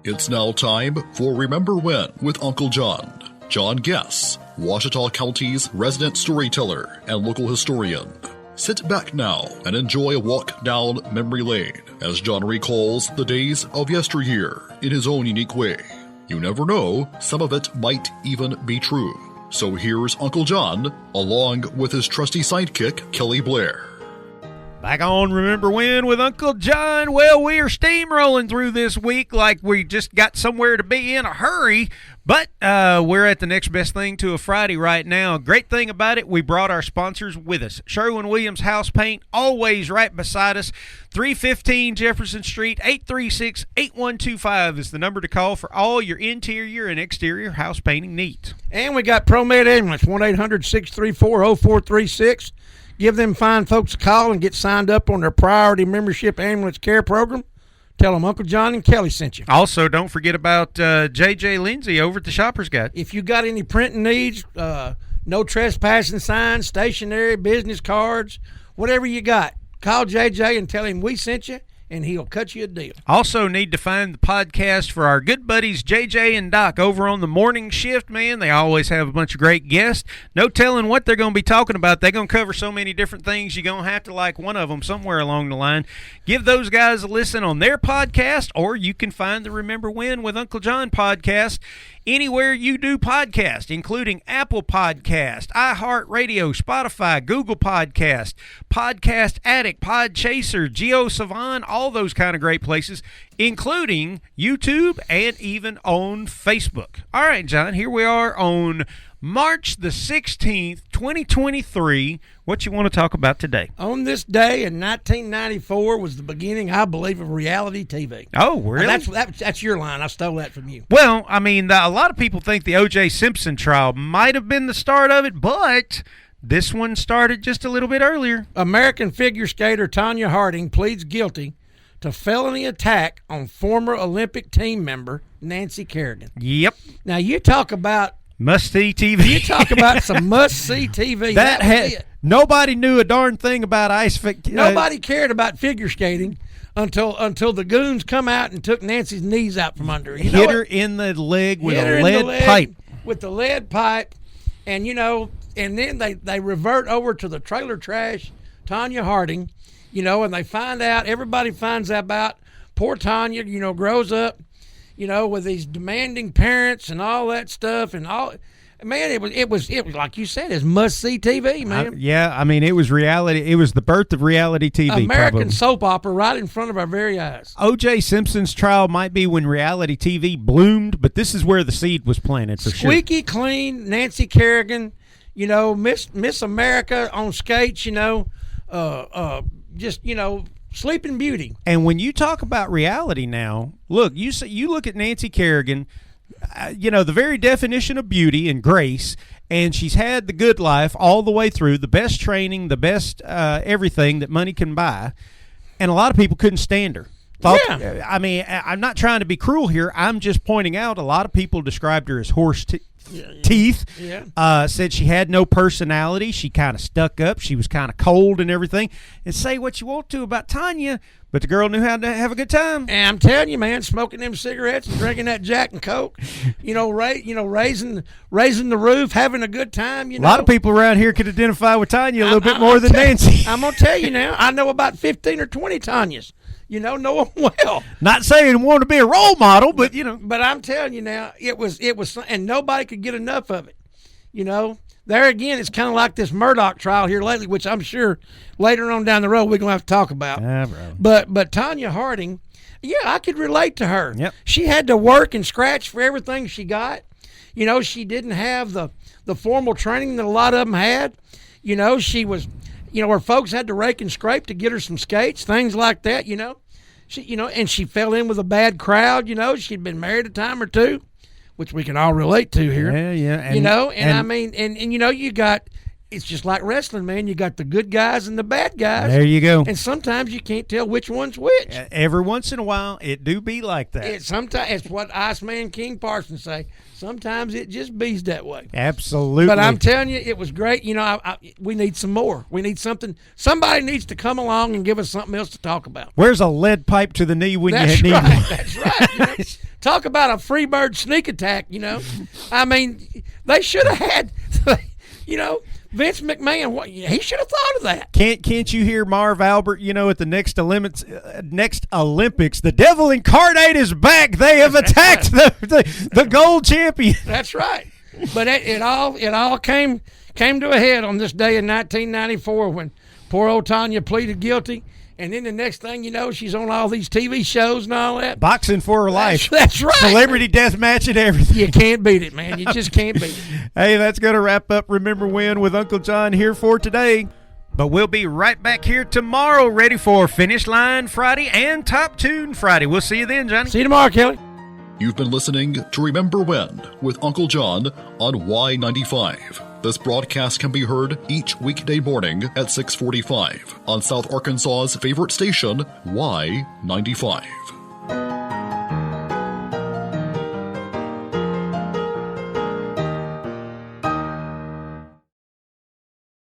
It's now time for Remember When with Uncle John. John Guess, Ouachita County's resident storyteller and local historian. Sit back now and enjoy a walk down memory lane as John recalls the days of yesteryear in his own unique way. You never know, some of it might even be true. So here's Uncle John, along with his trusty sidekick, Kelly Blair. Back on Remember When with Uncle John. Well, we are steamrolling through this week like we just got somewhere to be in a hurry, but we're at the next best thing to a Friday right now. Great thing about it, we brought our sponsors with us. Sherwin-Williams House Paint, always right beside us. 315 Jefferson Street, 836-8125 is the number to call for all your interior and exterior house painting needs. And we got ProMed Ambulance, 1-800-634-0436. Give them fine folks a call and get signed up on their priority membership ambulance care program. Tell them Uncle John and Kelly sent you. Also, don't forget about J.J. Lindsay over at the Shoppers Guide. If you got any printing needs, no trespassing signs, stationery, business cards, whatever you got, call J.J. and tell him we sent you, and he'll cut you a deal. Also need to find the podcast for our good buddies JJ and Doc over on the morning shift, man. They always have a bunch of great guests. No telling what they're going to be talking about. They're going to cover so many different things. You're going to have to like one of them somewhere along the line. Give those guys a listen on their podcast, or you can find the Remember When with Uncle John podcast anywhere you do podcast, including Apple Podcast, iHeartRadio, Spotify, Google Podcast, Podcast Addict, Podchaser, JioSaavn, all those kind of great places, including YouTube and even on Facebook. All right, John, here we are on March the 16th, 2023. What you want to talk about today? On this day in 1994 was the beginning, I believe, of reality TV. Oh, really? That's your line. I stole that from you. Well, I mean, a lot of people think the O.J. Simpson trial might have been the start of it, but this one started just a little bit earlier. American figure skater Tonya Harding pleads guilty to felony attack on former Olympic team member Nancy Kerrigan. Yep. Now, you talk about must-see TV. You talk about some must-see TV. That had nobody knew a darn thing about ice. Nobody cared about figure skating until the goons come out and took Nancy's knees out from under her. Hit her in the leg with a lead pipe. With the lead pipe, and and then they revert over to the trailer trash, Tonya Harding, and they find out. Everybody finds out about poor Tonya. Grows up. With these demanding parents and all that stuff and all, man, it was like you said, it's must-see TV, man. It was reality. It was the birth of reality TV. American soap opera right in front of our very eyes. O.J. Simpson's trial might be when reality TV bloomed, but this is where the seed was planted for sure. Squeaky clean, Nancy Kerrigan, Miss America on skates, Sleeping Beauty. And when you talk about reality now, look, you look at Nancy Kerrigan, the very definition of beauty and grace, and she's had the good life all the way through, the best training, the best everything that money can buy, and a lot of people couldn't stand her. I'm not trying to be cruel here. I'm just pointing out a lot of people described her as horse teeth. Yeah. Said she had no personality. She kind of stuck up. She was kind of cold and everything. And say what you want to about Tonya, but the girl knew how to have a good time. And I'm telling you, man, smoking them cigarettes and drinking that Jack and Coke, raising the roof, having a good time. A lot of people around here could identify with Tonya a little bit more than Nancy. I'm gonna tell you now. I know about 15 or 20 Tonyas. Know them well. Not saying want to be a role model, but But I'm telling you now, it was, and nobody could get enough of it. There again, it's kind of like this Murdoch trial here lately, which I'm sure later on down the road we're gonna have to talk about. But Tonya Harding, I could relate to her. Yep. She had to work and scratch for everything she got. She didn't have the formal training that a lot of them had. She was. Her folks had to rake and scrape to get her some skates, things like that, She, and she fell in with a bad crowd, She'd been married a time or two, which we can all relate to here. Yeah. And you got it's just like wrestling, man. You got the good guys and the bad guys. There you go. And sometimes you can't tell which one's which. Every once in a while, it do be like that. Sometimes it's what Iceman King Parsons say. Sometimes it just bees that way. Absolutely. But I'm telling you, it was great. You know, we need some more. We need something. Somebody needs to come along and give us something else to talk about. Where's a lead pipe to the knee when That's you need right. one? That's right. You know? Talk about a Freebird sneak attack, you know. I mean, they should have had, you know, Vince McMahon, he should have thought of that. Can't you hear Marv Albert, you know, at the next Olympics, the devil incarnate is back. They have attacked the gold champion. That's right. But it all came to a head on this day in 1994 when poor old Tonya pleaded guilty. And then the next thing you know, she's on all these TV shows and all that. Boxing for her life. That's right. Celebrity death match and everything. You can't beat it, man. You just can't beat it. Hey, that's going to wrap up Remember When with Uncle John here for today. But we'll be right back here tomorrow ready for Finish Line Friday and Top Tune Friday. We'll see you then, Johnny. See you tomorrow, Kelly. You've been listening to Remember When with Uncle John on Y95. This broadcast can be heard each weekday morning at 6:45 on South Arkansas's favorite station, Y95.